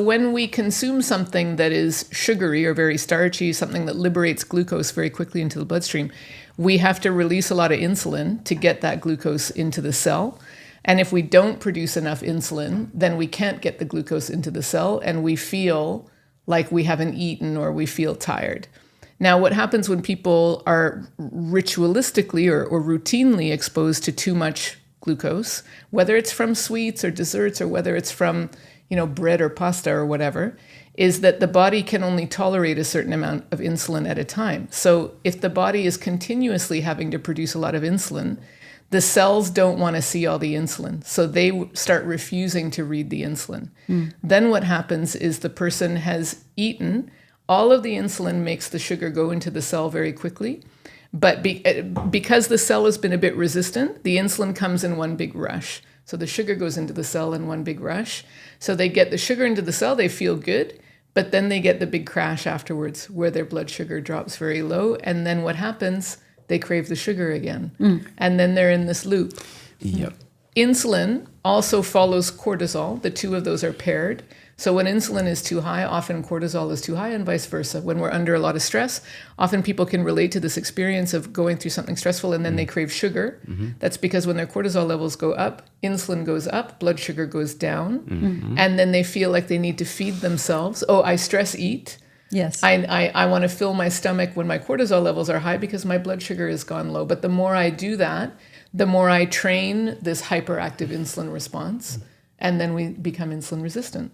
when we consume something that is sugary or very starchy, something that liberates glucose very quickly into the bloodstream, we have to release a lot of insulin to get that glucose into the cell. And if we don't produce enough insulin, then we can't get the glucose into the cell, and we feel like we haven't eaten or we feel tired. Now, what happens when people are ritualistically or routinely exposed to too much glucose, whether it's from sweets or desserts or whether it's from, bread or pasta or whatever, is that the body can only tolerate a certain amount of insulin at a time. So if the body is continuously having to produce a lot of insulin, the cells don't want to see all the insulin. So they start refusing to read the insulin. Then what happens is the person has eaten, all of the insulin makes the sugar go into the cell very quickly. But because the cell has been a bit resistant, the insulin comes in one big rush. So the sugar goes into the cell in one big rush. So they get the sugar into the cell, they feel good, but then they get the big crash afterwards where their blood sugar drops very low. And then what happens? They crave the sugar again. And then they're in this loop. Yep. Insulin also follows cortisol. The two of those are paired. So when insulin is too high, often cortisol is too high, and vice versa. When we're under a lot of stress, often people can relate to this experience of going through something stressful and then they crave sugar. That's because when their cortisol levels go up, insulin goes up, blood sugar goes down, and then they feel like they need to feed themselves. Oh, I stress eat. Yes. I want to fill my stomach when my cortisol levels are high because my blood sugar has gone low. But the more I do that, the more I train this hyperactive insulin response, and then we become insulin resistant.